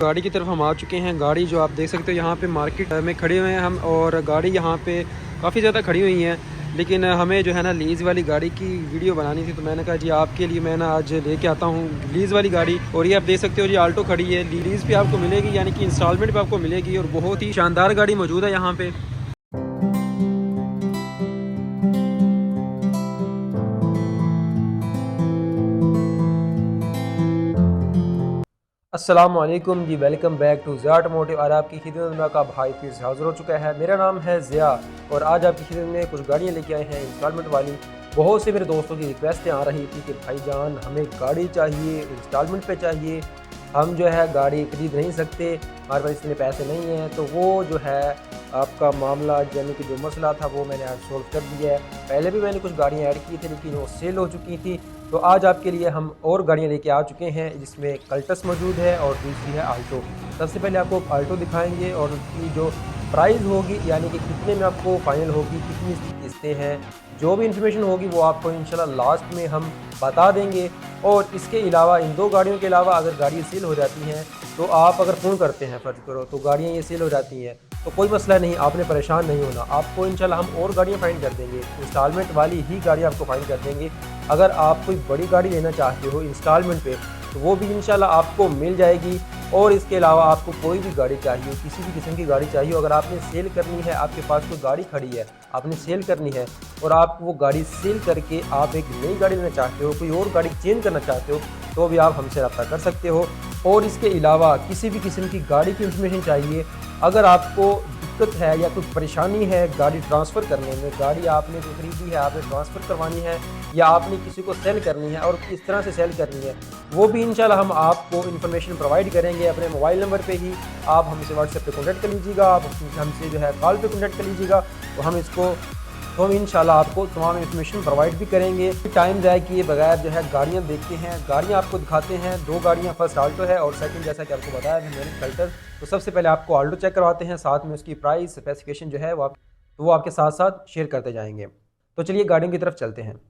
गाड़ी की तरफ हम आ चुके हैं। गाड़ी जो आप देख सकते हो यहाँ पे मार्केट में खड़े हुए हैं हम, और गाड़ी यहाँ पे काफ़ी ज़्यादा खड़ी हुई हैं, लेकिन हमें जो है ना लीज़ वाली गाड़ी की वीडियो बनानी थी, तो मैंने कहा जी आपके लिए मैं ना आज लेके आता हूँ लीज़ वाली गाड़ी। और ये आप देख सकते हो जी आल्टो खड़ी है, लीज़ पे आपको मिलेगी, यानी कि इंस्टॉलमेंट पे आपको मिलेगी, और बहुत ही शानदार गाड़ी मौजूद है यहाँ पे। अस्सलामुअलैकुम जी, welcome back to Zia automotive. और आपकी खिदमत में आपका भाई फिर से हाज़िर हो चुका है। मेरा नाम है ज़िया और आज आपकी खिदमत में कुछ गाड़ियाँ लेके आए हैं इंस्टॉलमेंट वाली। बहुत से मेरे दोस्तों की रिक्वेस्टें आ रही थी कि भाईजान हमें गाड़ी चाहिए, इंस्टॉलमेंट पे चाहिए, हम जो है गाड़ी खरीद नहीं सकते, हमारे पास इतने पैसे नहीं हैं। तो वो जो है आपका मामला, यानी कि जो मसला था वो मैंने आज सोल्व कर दिया है। पहले भी मैंने कुछ गाड़ियाँ ऐड की थी लेकिन वो सेल हो चुकी थी। तो आज आपके लिए हम और गाड़ियाँ लेके आ चुके हैं, जिसमें कल्टस मौजूद है और दूसरी है आल्टो। सबसे पहले आपको आल्टो दिखाएंगे और उसकी जो प्राइस होगी, यानी कि कितने में आपको फाइनल होगी, कितनी इसकी किस्तें हैं, जो भी इंफॉर्मेशन होगी वो आपको इंशाल्लाह लास्ट में हम बता देंगे। और इसके अलावा इन दो गाड़ियों के अलावा अगर गाड़ी सेल हो जाती हैं तो आप अगर फ़ोन करते हैं फ़र्ज करो तो गाड़ियाँ ये सेल हो जाती हैं तो कोई मसला नहीं, आपने परेशान नहीं होना। आपको इंशाल्लाह हम और गाड़ियाँ फाइंड कर देंगे, इंस्टॉलमेंट वाली ही गाड़ी आपको फाइंड कर देंगे। अगर आप कोई बड़ी गाड़ी लेना चाहते हो इंस्टॉलमेंट पे तो वो भी इंशाल्लाह आपको मिल जाएगी। और इसके अलावा आपको कोई भी गाड़ी चाहिए, किसी भी किस्म की गाड़ी चाहिए, अगर आपने सेल करनी है, आपके पास कोई गाड़ी खड़ी है, आपने सेल करनी है और आप वो गाड़ी सेल करके आप एक नई गाड़ी लेना चाहते हो, कोई और गाड़ी चेंज करना चाहते हो, तो भी आप हमसे रब्ता कर सकते हो। और इसके अलावा किसी भी किस्म की गाड़ी की इंफॉर्मेशन चाहिए, अगर आपको दिक्कत है या कोई परेशानी है गाड़ी ट्रांसफ़र करने में, गाड़ी आपने जो खरीदी है आपने ट्रांसफ़र करवानी है या आपने किसी को सेल करनी है और किस तरह से सेल करनी है, वो भी इंशाल्लाह हम आपको इन्फॉर्मेशन प्रोवाइड करेंगे। अपने मोबाइल नंबर पे ही आप हमसे व्हाट्सएप पे कॉन्टैक्ट कर लीजिएगा, आप हमसे जो है कॉल पे कॉन्टैक्ट कर लीजिएगा, तो हम इंशाल्लाह आपको तमाम इन्फॉर्मेशन प्रोवाइड भी करेंगे। टाइम ज़ाया किए बगैर जो है गाड़ियाँ देखते हैं, गाड़ियाँ आपको दिखाते हैं। दो गाड़ियाँ, फर्स्ट आल्टो है और सेकंड जैसा कि आपको बताया है मैंने कल्टस। तो सबसे पहले आपको आल्टो चेक करवाते हैं, साथ में उसकी प्राइस स्पेसिफिकेशन जो है वो आपके साथ साथ शेयर करते जाएंगे। तो चलिए गाड़ियों की तरफ चलते हैं।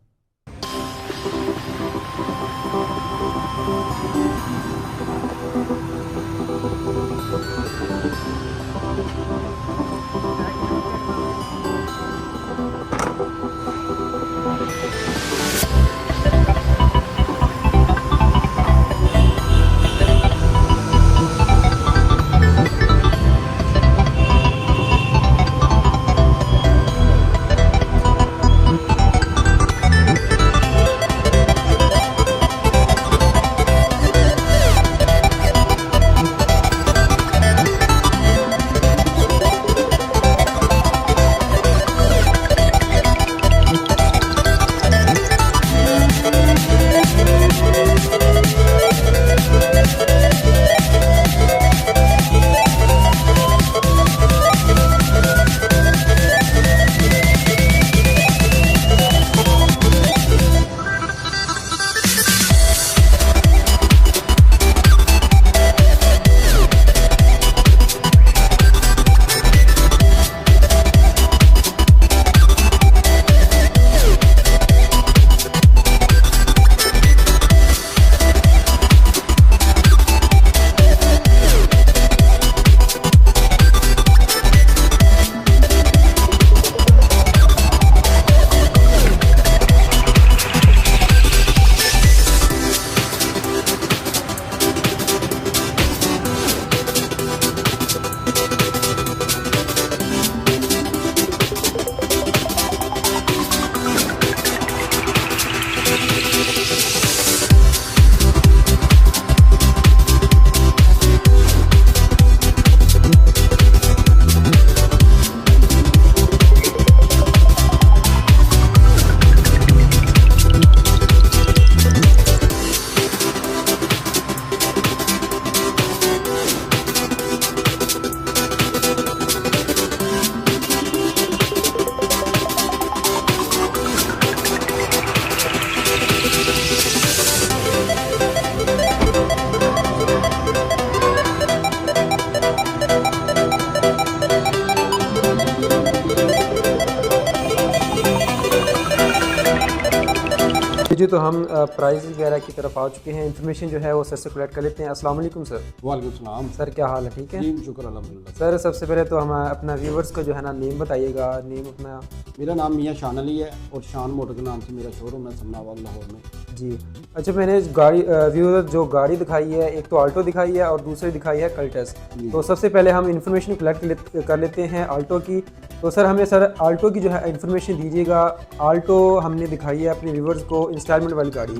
जी, तो हम प्राइस वगैरह की तरफ आ चुके हैं। इन्फॉर्मेशन जो है वो सर से कलेक्ट कर लेते हैं। अस्सलाम वालेकुम सर। वालेकुम सलाम। सर क्या हाल है, ठीक है? जी शुक्र अल्हम्दुलिल्लाह। सर सबसे पहले तो हम अपना व्यूवर्स को जो है ना नेम बताइएगा, नेम अपना। मेरा नाम मियां शान अली है और शान मोटर के नाम से मेरा शोरूम है समनाबाद लाहौर में। जी अच्छा, मैंने गाड़ी व्यूअर जो गाड़ी दिखाई है, एक तो आल्टो दिखाई है और दूसरी दिखाई है कल्टस। तो सबसे पहले हम इन्फॉर्मेशन कलेक्ट कर लेते हैं आल्टो की। तो सर हमें सर आल्टो की जो है इन्फॉर्मेशन दीजिएगा। आल्टो हमने दिखाई है अपने व्यूवर्स को इंस्टॉलमेंट वाली गाड़ी।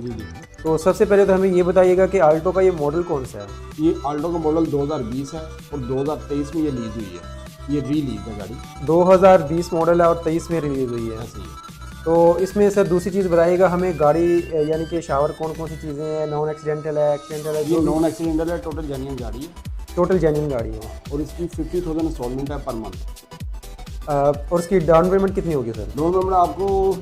तो सबसे पहले तो हमें ये बताइएगा कि आल्टो का ये मॉडल कौन सा है? ये आल्टो का मॉडल 2020 है और 2023 में ये लीज हुई है। ये रीलीज है गाड़ी। 2020 मॉडल है और 23 में रिलीज़ हुई है। ऐसे ही है। तो इसमें सर दूसरी चीज़ बताइएगा हमें, गाड़ी यानी कि शावर कौन कौन सी चीज़ें हैं, नॉन एक्सीडेंटल है, एक्सीडेंटल है? ये नॉन एक्सीडेंटल है, टोटल जेन्युइन गाड़ी है टोटल जेन्युइन गाड़ी है। और इसकी 50,000 इंस्टॉलमेंट है पर मंथ। और उसकी डाउन पेमेंट कितनी होगी सर? दोनों नंबर आपको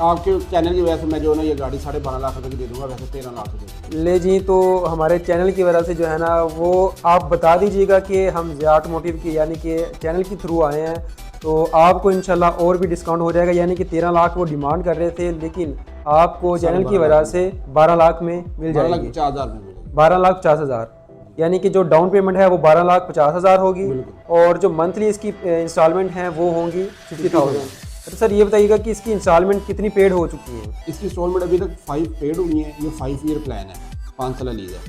आपके चैनल की वजह से मैं जो है ना ये गाड़ी 12.5 लाख रुपये की दे दूँगा, वैसे 13 लाख रुपये। ले जी, तो हमारे चैनल की वजह से जो है ना वो आप बता दीजिएगा कि हम ज़िया ऑटोमोटिव की यानी कि चैनल के थ्रू आए हैं, तो आपको इंशाल्लाह और भी डिस्काउंट हो जाएगा। यानी कि 13 लाख वो डिमांड कर रहे थे, लेकिन आपको चैनल की वजह से 12 लाख में मिल जाएगी। 12,50,000 में मिलेगी। 12,50,000 यानी कि जो डाउन पेमेंट है वो 12,50,000 होगी और जो मंथली इसकी इंस्टॉलमेंट हैं वो होंगी 50,000। तो सर ये बताइएगा कि इसकी इंस्टॉलमेंट कितनी पेड हो चुकी है? इसकी इंस्टॉलमेंट अभी तक 5 पेड हुई हैं। ये 5 ईयर प्लान है, 5 साल लीज है।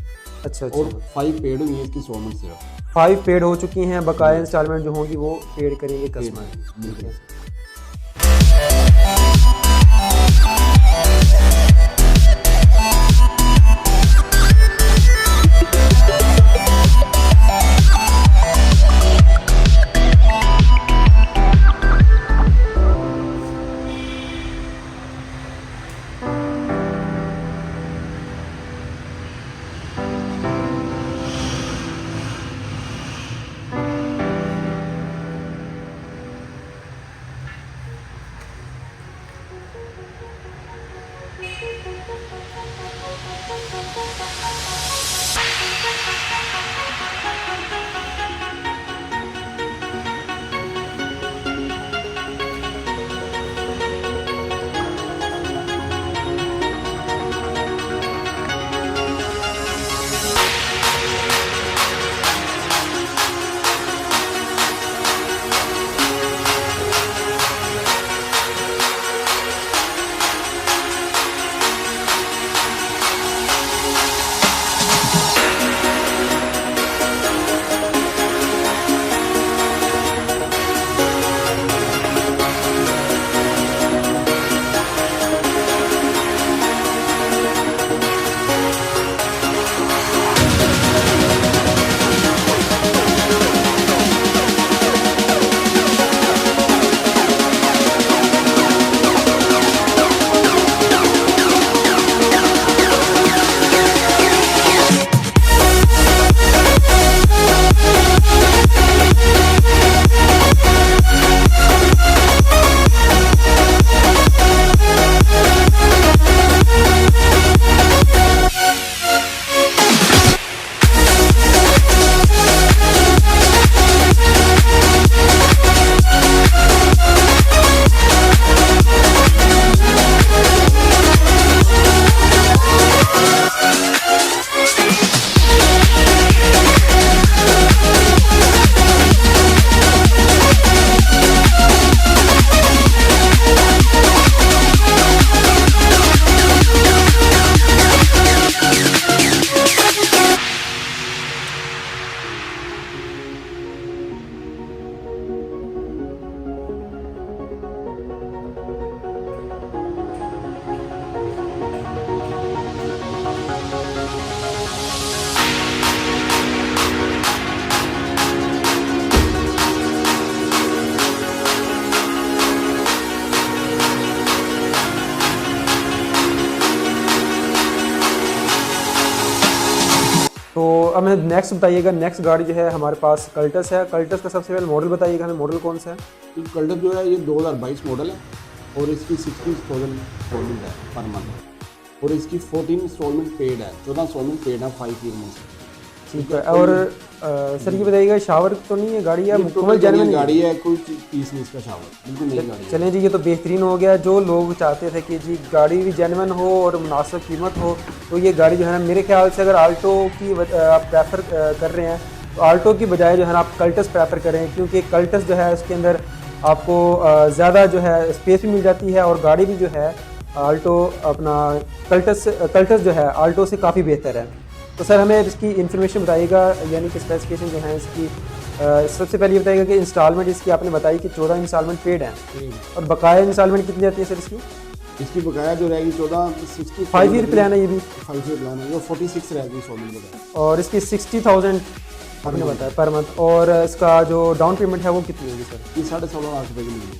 अच्छा और 5 पेड हुई हैं इसकी इंस्टॉलमेंट सिर्फ। 5 पेड हो चुकी हैं, बकाया इंस्टॉलमेंट जो होंगी वो पेड करेंगे कस्टमर। बिल्कुल। तो अब हमें नेक्स्ट बताइएगा। नेक्स्ट गाड़ी जो है हमारे पास कल्टस है। कल्टस का सबसे पहले मॉडल बताइएगा हमें, मॉडल कौन सा है? कल्टस जो है ये 2022 मॉडल है और इसकी 60,000 इंस्टॉलमेंट है पर मंथ और इसकी 14 इंस्टॉलमेंट पेड है, 14 इंस्टॉलमेंट पेड है 5 ईयर में से। ठीक है। और सर ये बताइएगा शावर तो नहीं है गाड़ी या मुकम्मल जेन्युइन गाड़ी है, कोई पीस नहीं इसका शावर, बिल्कुल नई गाड़ी है। चलें जी, ये तो बेहतरीन हो गया। जो लोग चाहते थे कि जी गाड़ी भी जेन्युइन हो और मुनासिब कीमत हो, तो ये गाड़ी जो है ना, मेरे ख्याल से अगर आल्टो की आप प्रेफर कर रहे हैं तो आल्टो की बजाय जो है ना आप कल्टस प्रेफर करें, क्योंकि कल्टस जो है उसके अंदर आपको ज़्यादा जो है स्पेस भी मिल जाती है और गाड़ी भी जो है आल्टो अपना कल्टस जो है आल्टो से काफ़ी बेहतर है। तो सर हमें इसकी इन्फॉर्मेशन बताइएगा, यानी कि स्पेसिफिकेशन जो है इसकी। सबसे पहले ये बताइएगा कि इंस्टॉलमेंट इसकी आपने बताई कि 14 इंस्टॉलमेंट पेड हैं, और बकाया इंस्टॉलमेंट कितनी आती है सर इसकी? इसकी बकाया जो रहेगी 1460 5 ईयर प्लान है ये भी, 5 ईयर प्लान है, वो 46 रहेगी 100 दिन बकाया। और इसकी 60,000 आपने बताया पर मंथ। और इसका जो डाउन पेमेंट है वो कितनी होगी सर? ये 16.5 लाख रुपये की मिलेगी।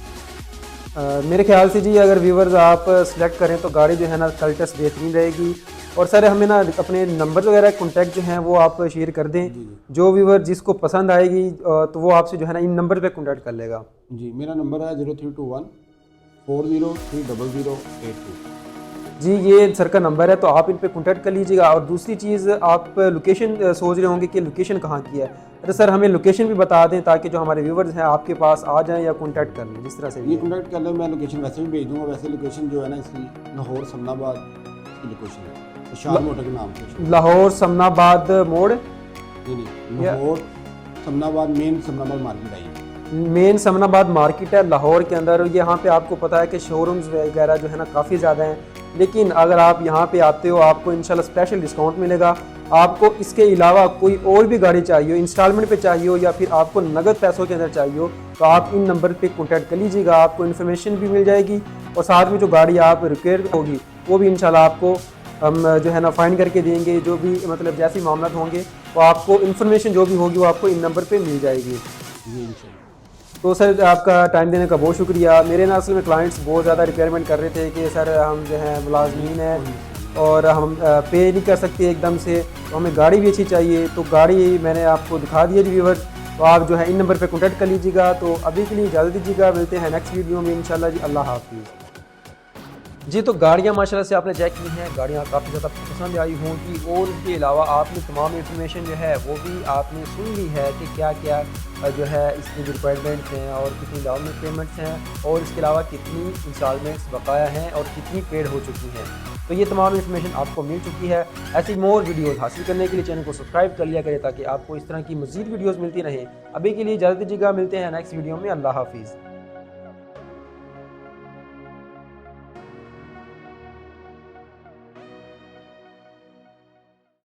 मेरे ख्याल से जी अगर व्यूवर्स आप सिलेक्ट करें तो गाड़ी जो है ना कल्टस बेहतरीन रहेगी। और सर हमें ना अपने नंबर वगैरह कॉन्टैक्ट जो हैं वो आप शेयर कर दें, जो व्यूवर जिसको पसंद आएगी तो वो आपसे जो है ना इन नंबर पे कॉन्टैक्ट कर लेगा। जी मेरा नंबर है 0321 40300082। जी ये सर का नंबर है, तो आप इन पे कॉन्टैक्ट कर लीजिएगा। और दूसरी चीज़, आप लोकेशन सोच रहे होंगे कि लोकेशन कहाँ की है, अरे सर हमें लोकेशन भी बता दें ताकि जो हमारे व्यूवर्स हैं आपके पास आ जाएं या कॉन्टैक्ट कर लें, जिस तरह से ये कॉन्टैक्ट कर लें। मैं लोकेशन वैसे भी भेज दूँगा। वैसे लोकेशन जो है ना इसकी लाहौर समनाबाद की लोकेशन है, शाह मोटर के नाम से। लाहौर समनाबाद मोड़, नहीं Lahore Samanabad main Samanabad market I है। मेन समनाबाद मार्केट है लाहौर के अंदर। यहाँ पे आपको पता है कि शोरूम्स वगैरह जो है ना काफ़ी ज़्यादा हैं, लेकिन अगर आप यहाँ पे आते हो आपको इंशाल्लाह स्पेशल डिस्काउंट मिलेगा। आपको इसके अलावा कोई और भी गाड़ी चाहिए हो, इंस्टॉलमेंट पे चाहिए हो या फिर आपको नगद पैसों के अंदर चाहिए हो, तो आप इन नंबर पे कॉन्टैक्ट कर लीजिएगा। आपको इन्फॉर्मेशन भी मिल जाएगी और साथ में जो गाड़ी आप रिक्वायर होगी वो भी इंशाल्लाह आपको हम जो है ना फाइंड करके देंगे। जो भी मतलब जैसे मामला होंगे तो आपको इन्फॉर्मेशन जो भी होगी वो आपको इन नंबर पे मिल जाएगी। तो सर आपका टाइम देने का बहुत शुक्रिया। मेरे ना असल में क्लाइंट्स बहुत ज़्यादा रिक्वायरमेंट कर रहे थे कि सर हम जो है मुलाजमीन हैं और हम पे नहीं कर सकते एकदम से, तो हमें गाड़ी भी अच्छी चाहिए। तो गाड़ी मैंने आपको दिखा दी है व्यूअर्स, तो आप जो है इन नंबर पे कॉन्टैक्ट कर लीजिएगा। तो अभी के लिए इजाज़त दीजिएगा, मिलते हैं नेक्स्ट वीडियो में इंशाल्लाह जी। अल्लाह हाफिज़। जी तो गाड़ियाँ माशाल्लाह से आपने चेक की हैं, गाड़ियाँ काफ़ी ज़्यादा पसंद आई होंगी और इसके अलावा आपने तमाम इन्फॉर्मेशन जो है वो भी आपने सुन ली है कि क्या क्या जो है इसकी रिक्वायरमेंट्स हैं और कितनी डाउन पेमेंट्स हैं और इसके अलावा कितनी इंस्टॉलमेंट्स बकाया हैं और कितनी पेड हो चुकी हैं। तो ये तमाम इन्फॉर्मेशन आपको मिल चुकी है। ऐसी मोर वीडियोज़ हासिल करने के लिए चैनल को सब्सक्राइब कर लिया करें ताकि आपको इस तरह की मज़ीद वीडियोज़ मिलती रहें। अभी के लिए इजाज़त दीजिएगा, मिलते हैं नेक्स्ट वीडियो में। अल्लाह हाफिज़।